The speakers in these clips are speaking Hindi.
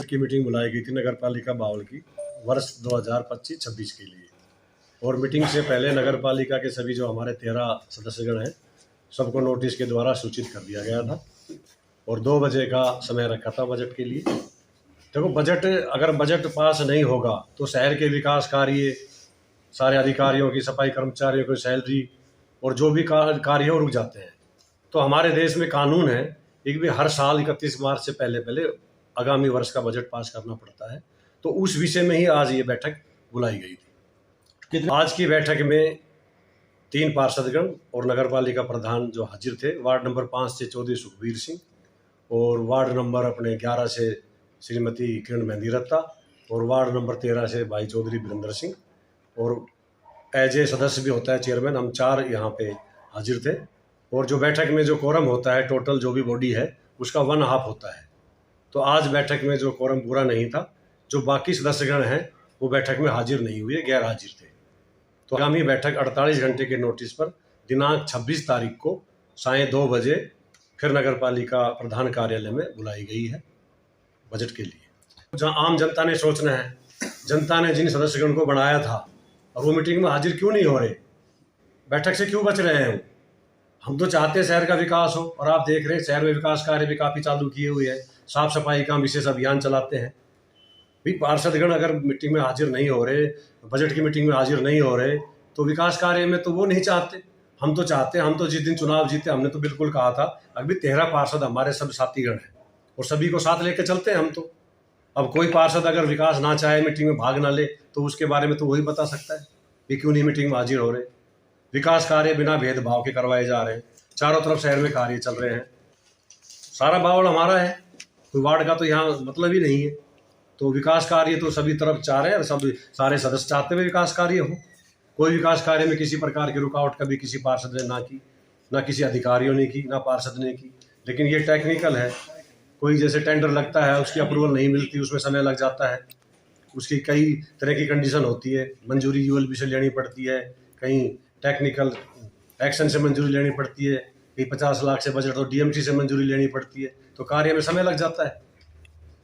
की मीटिंग बुलाई गई थी नगर पालिका बावल की वर्ष 2025-26 के लिए। और मीटिंग से पहले नगर पालिका के सभी जो हमारे 13 सदस्यगण हैं सबको नोटिस के द्वारा सूचित कर दिया गया था और 2 बजे का समय रखा था बजट के लिए। देखो, अगर बजट पास नहीं होगा तो शहर के विकास कार्य, सारे अधिकारियों की, सफाई कर्मचारियों की सैलरी और जो भी कार्य रुक जाते हैं। तो हमारे देश में कानून है एक भी हर साल 31 मार्च से पहले आगामी वर्ष का बजट पास करना पड़ता है। तो उस विषय में ही आज ये बैठक बुलाई गई थी। आज की बैठक में 3 पार्षदगण और नगर पालिका प्रधान जो हाजिर थे, वार्ड नंबर 5 से 14 सुखबीर सिंह और वार्ड नंबर 11 से श्रीमती किरण मेहंदी रत्ता और वार्ड नंबर 13 से भाई चौधरी वीरेंद्र सिंह और एज ए सदस्य भी होता है चेयरमैन, हम 4 यहाँ पे हाजिर थे। और जो बैठक में जो कोरम होता है, टोटल जो भी बॉडी है उसका 1/2 होता है। तो आज बैठक में जो कोरम पूरा नहीं था, जो बाकी सदस्यगण हैं वो बैठक में हाजिर नहीं हुए, गैर हाजिर थे। तो आगामी बैठक 48 घंटे के नोटिस पर दिनांक 26 तारीख को सायं 2 बजे फिर नगर पालिका प्रधान कार्यालय में बुलाई गई है बजट के लिए। जहाँ आम जनता ने सोचना है, जनता ने जिन सदस्यगण को बनाया था और वो मीटिंग में हाजिर क्यों नहीं हो रहे, बैठक से क्यों बच रहे हैं। हम तो चाहते हैं शहर का विकास हो और आप देख रहे हैं शहर में विकास कार्य भी काफ़ी चालू किए हुए हैं, साफ सफाई का विशेष अभियान चलाते हैं। भी पार्षदगण अगर मीटिंग में हाजिर नहीं हो रहे, बजट की मीटिंग में हाजिर नहीं हो रहे, तो विकास कार्य में तो वो नहीं चाहते। हम तो चाहते हैं, हम तो जिस दिन चुनाव जीते हमने तो बिल्कुल कहा था अभी 13 पार्षद हमारे सब साथीगण हैं और सभी को साथ लेकर चलते हैं हम तो। अब कोई पार्षद अगर विकास ना चाहे, मीटिंग में भाग ना ले, तो उसके बारे में तो वही बता सकता है कि क्यों नहीं मीटिंग में हाजिर हो रहे। विकास कार्य बिना भेदभाव के करवाए जा रहे हैं, चारों तरफ शहर में कार्य चल रहे हैं, सारा बावल हमारा है, कोई वार्ड का तो यहाँ मतलब ही नहीं है। तो विकास कार्य तो सभी तरफ चाह रहे हैं और सब सारे सदस्य चाहते हुए विकास कार्य हो। कोई विकास कार्य में किसी प्रकार की रुकावट कभी किसी पार्षद ने ना की, ना किसी अधिकारियों ने की, ना पार्षद ने की। लेकिन ये टेक्निकल है, कोई जैसे टेंडर लगता है उसकी अप्रूवल नहीं मिलती, उसमें समय लग जाता है, उसकी कई तरह की कंडीशन होती है, मंजूरी यूएलबी से लेनी पड़ती है, कहीं टेक्निकल एक्शन से मंजूरी लेनी पड़ती है, कहीं 50 लाख से बजट तो डीएमसी से मंजूरी लेनी पड़ती है। तो कार्य में समय लग जाता है।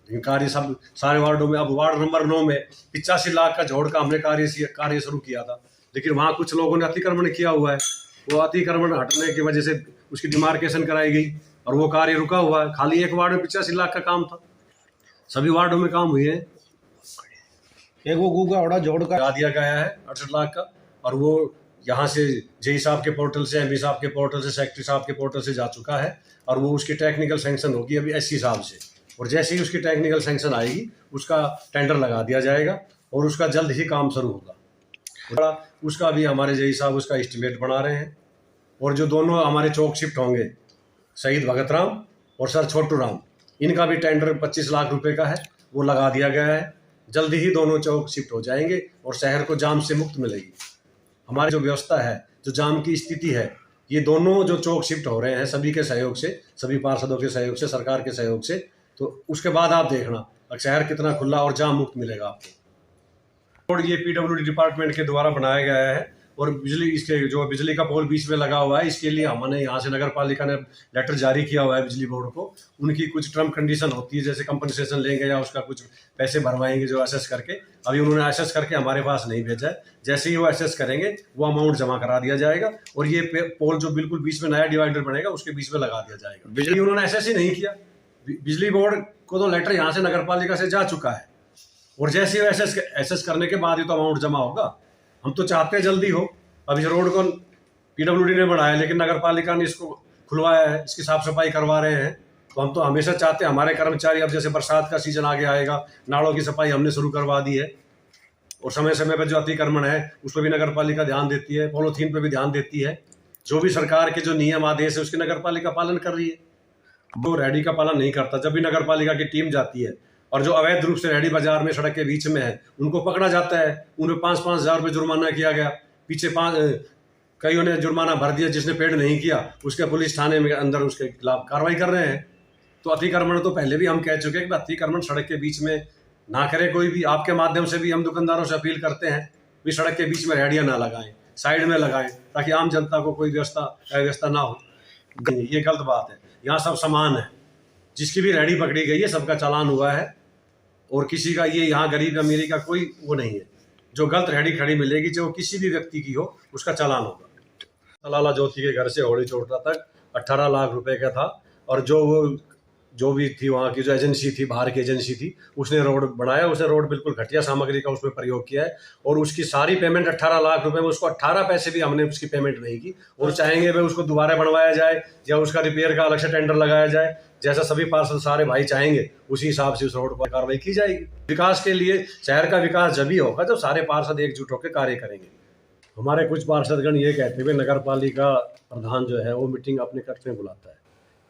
लेकिन कार्य सब सारे वार्डों में, अब वार्ड नंबर 9 में 85 लाख का जोड़ का हमने कार्य शुरू किया था, लेकिन वहाँ कुछ लोगों ने अतिक्रमण किया हुआ है। वो अतिक्रमण हटने की वजह से उसकी डिमार्केशन कराई गई और वो कार्य रुका हुआ है। खाली एक वार्ड में 85 लाख का काम था, सभी वार्डों में काम हुए हैं। एक वो गुगावड़ा जोड़ का दिया गया है 68 लाख का, और वो यहाँ से जेई साहब के पोर्टल से, एमपी साहब के पोर्टल से, सेक्रेटरी साहब के पोर्टल से जा चुका है और वो उसकी टेक्निकल सैंक्शन होगी अभी एससी साहब से। और जैसे ही उसकी टेक्निकल सैंक्शन आएगी उसका टेंडर लगा दिया जाएगा और उसका जल्द ही काम शुरू होगा। उसका भी हमारे जेई साहब उसका एस्टिमेट बना रहे हैं। और जो दोनों हमारे चौक शिफ्ट होंगे, शहीद भगत राम और सर छोटू राम, इनका भी टेंडर 25 लाख रुपए का है, वो लगा दिया गया है। जल्दी ही दोनों चौक शिफ्ट हो जाएंगे और शहर को जाम से मुक्त मिलेगी। हमारी जो व्यवस्था है, जो जाम की स्थिति है, ये दोनों जो चौक शिफ्ट हो रहे हैं सभी के सहयोग से, सभी पार्षदों के सहयोग से, सरकार के सहयोग से, तो उसके बाद आप देखना शहर कितना खुला और जाम मुक्त मिलेगा आपको। और ये पीडब्ल्यूडी डिपार्टमेंट के द्वारा बनाया गया है और इसके जो बिजली का पोल बीच में लगा हुआ है, इसके लिए हमने यहाँ से नगर पालिका ने लेटर जारी किया हुआ है बिजली बोर्ड को। उनकी कुछ टर्म कंडीशन होती है, जैसे कंपनसेशन लेंगे या उसका कुछ पैसे भरवाएंगे जो असेस करके। अभी उन्होंने असेस करके हमारे पास नहीं भेजा है, जैसे ही वो असेस करेंगे वो अमाउंट जमा करा दिया जाएगा और ये पोल जो बिल्कुल बीच में नया डिवाइडर बनेगा उसके बीच में लगा दिया जाएगा। बिजली उन्होंने असेस ही नहीं किया, बिजली बोर्ड को तो लेटर यहाँ से नगर पालिका से जा चुका है और जैसे ही एसेस करने के बाद ही तो अमाउंट जमा होगा। हम तो चाहते हैं जल्दी हो। अब इस रोड को पीडब्ल्यूडी ने बनाया लेकिन नगर पालिका ने इसको खुलवाया है, इसकी साफ सफाई करवा रहे हैं। तो हम तो हमेशा चाहते हैं हमारे कर्मचारी, अब जैसे बरसात का सीजन आगे आएगा, नालों की सफाई हमने शुरू करवा दी है और समय समय पर जो अतिक्रमण है उस पर भी नगर पालिका ध्यान देती है, पॉलीथीन पर भी ध्यान देती है। जो भी सरकार के जो नियम आदेश है उसकी नगर पालिका पालन कर रही है। वो रेहड़ी का पालन नहीं करता, जब भी नगर पालिका की टीम जाती है और जो अवैध रूप से रेहड़ी बाजार में सड़क के बीच में है उनको पकड़ा जाता है, उन्हें 5-5 हज़ार रुपये जुर्माना किया गया। पीछे कईयों ने जुर्माना भर दिया, जिसने पेड नहीं किया उसके पुलिस थाने में अंदर उसके खिलाफ कार्रवाई कर रहे हैं। तो अतिक्रमण तो पहले भी हम कह चुके हैं कि अतिक्रमण सड़क के बीच में ना करे कोई भी। आपके माध्यम से भी हम दुकानदारों से अपील करते हैं भी सड़क के बीच में रेहड़ियाँ ना लगाएं, साइड में लगाएं, ताकि आम जनता को कोई अव्यवस्था ना हो। ये गलत बात है, यहाँ सब समान है, जिसकी भी रेहड़ी पकड़ी गई है सबका चालान हुआ है और किसी का ये यहाँ गरीब अमीरी का कोई वो नहीं है। जो गलत रेहड़ी खड़ी मिलेगी, जो किसी भी व्यक्ति की हो, उसका चालान होगा। लाला ज्योति के घर से होली चोटड़ा तक 18 लाख रुपए का था, और जो भी थी वहाँ की जो एजेंसी थी, बाहर की एजेंसी थी, उसने रोड बनाया। उसने रोड बिल्कुल घटिया सामग्री का उसमें प्रयोग किया है, और उसकी सारी पेमेंट 18 लाख रुपए में, उसको 18 पैसे भी हमने उसकी पेमेंट नहीं की। और चाहेंगे भाई उसको दोबारा बनवाया जाए या उसका रिपेयर का अलग से टेंडर लगाया जाए, जैसा सभी पार्षद सारे भाई चाहेंगे उसी हिसाब से उस रोड पर कार्रवाई की जाएगी। विकास के लिए, शहर का विकास जब ही होगा जब सारे पार्षद एकजुट होकर कार्य करेंगे। हमारे कुछ पार्षदगण ये कहते हुए नगर पालिका प्रधान जो है वो मीटिंग अपने कक्ष में बुलाता है।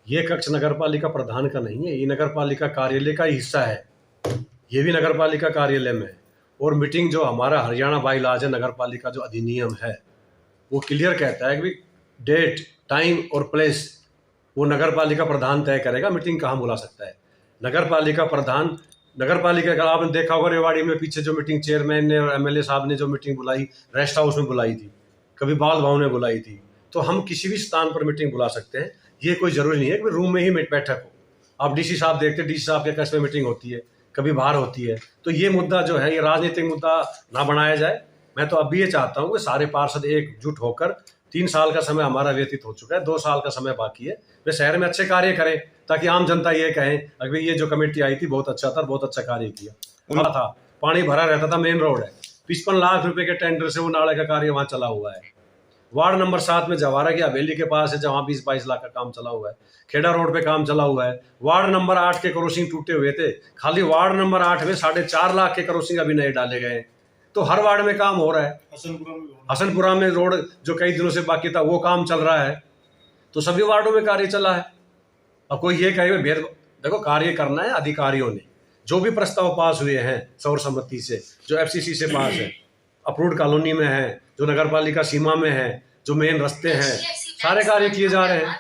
ये कक्ष नगर पालिका प्रधान का नहीं है, ये नगर पालिका कार्यालय का ही हिस्सा है। ये भी नगर पालिका कार्यालय में है। और मीटिंग जो हमारा हरियाणा बाई लॉज है, नगर पालिका जो अधिनियम है, वो क्लियर कहता है कि डेट, टाइम और प्लेस वो नगर पालिका प्रधान तय करेगा। मीटिंग कहाँ बुला सकता है नगर पालिका प्रधान? नगर पालिका का आपने देखा होगा रेवाड़ी में पीछे जो मीटिंग चेयरमैन ने और एमएलए साहब ने जो मीटिंग बुलाई, रेस्ट हाउस में बुलाई थी, कभी बाल भवन में बुलाई थी। तो हम किसी भी स्थान पर मीटिंग बुला सकते हैं। ये कोई जरूरी नहीं है कि रूम में ही बैठक हो। आप डीसी साहब देखते हैं, डीसी साहब के कस्बे में मीटिंग होती है, कभी बाहर होती है। तो ये मुद्दा जो है, ये राजनीतिक मुद्दा ना बनाया जाए। मैं तो अभी ये चाहता हूँ कि सारे पार्षद एकजुट होकर, 3 साल का समय हमारा व्यतीत हो चुका है, 2 साल का समय बाकी है, वे शहर में अच्छे कार्य करें, ताकि आम जनता ये कहें अभी ये जो कमेटी आई थी बहुत अच्छा था, बहुत अच्छा कार्य किया था। पानी भरा रहता था, मेन रोड है, 55 लाख रुपए के टेंडर से वो नाले का कार्य वहाँ चला हुआ है। वार्ड नंबर 7 में जवारा की हवेली के पास है, जहाँ 20-22 लाख का काम चला हुआ है। खेड़ा रोड पे काम चला हुआ है। वार्ड नंबर 8 के क्रॉसिंग टूटे हुए थे, खाली वार्ड नंबर 8 में 4.5 लाख के क्रॉसिंग अभी नए डाले गए। तो हर वार्ड में काम हो रहा है। हसनपुरा में रोड जो कई दिनों से बाकी था वो काम चल रहा है। तो सभी वार्डों में कार्य चला है। अब कोई ये कहे भेद, देखो कार्य करना है अधिकारियों ने। जो भी प्रस्ताव पास हुए हैं सर्वसम्मति से, जो एफसीसी से पास है, अप्रूव्ड कॉलोनी में है, जो नगर पालिका सीमा में है, जो मेन रास्ते हैं, सारे कार्य किए जा रहे हैं।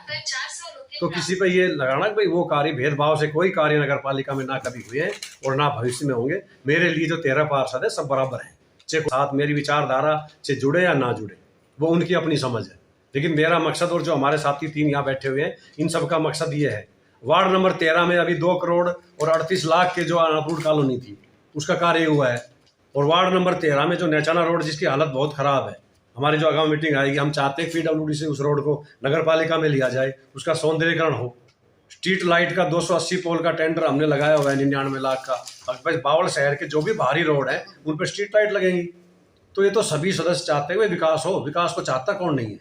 तो किसी पे ये लगाना कि भाई वो कार्य, भेदभाव से कोई कार्य नगर पालिका में ना कभी हुए हैं और ना भविष्य में होंगे। मेरे लिए जो 13 पार्षद है सब बराबर हैं, चाहे साथ मेरी विचारधारा से जुड़े या ना जुड़े, वो उनकी अपनी समझ है। लेकिन मेरा मकसद, और जो हमारे साथी 3 यहाँ बैठे हुए हैं, इन सबका मकसद ये है। वार्ड नंबर 13 में अभी 2 करोड़ और 38 लाख के जो अनअप्रूव्ड कॉलोनी थी उसका कार्य हुआ है। और वार्ड नंबर 13 में जो नेचाना रोड, जिसकी हालत बहुत खराब है, हमारी जो आगामी मीटिंग आएगी, हम चाहते हैं पीडब्ल्यूडी से उस रोड को नगर पालिका में लिया जाए, उसका सौंदर्यीकरण हो। स्ट्रीट लाइट का 280 पोल का टेंडर हमने लगाया हुआ है 99 लाख का। अब बावल शहर के जो भी बाहरी रोड है उन पर स्ट्रीट लाइट लगेंगी। तो ये तो सभी सदस्य चाहते हुए विकास हो। विकास को चाहता कौन नहीं है?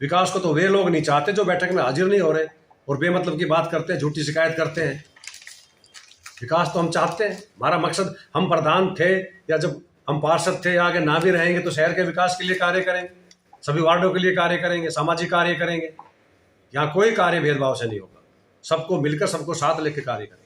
विकास को तो वे लोग नहीं चाहते जो बैठक में हाजिर नहीं हो रहे और बेमतलब की बात करते हैं, झूठी शिकायत करते हैं। विकास तो हम चाहते हैं। हमारा मकसद, हम प्रधान थे या जब हम पार्षद थे, आगे ना भी रहेंगे तो शहर के विकास के लिए कार्य करेंगे, सभी वार्डों के लिए कार्य करेंगे, सामाजिक कार्य करेंगे। यहाँ कोई कार्य भेदभाव से नहीं होगा। सबको मिलकर, सबको साथ लेकर कार्य करेंगे।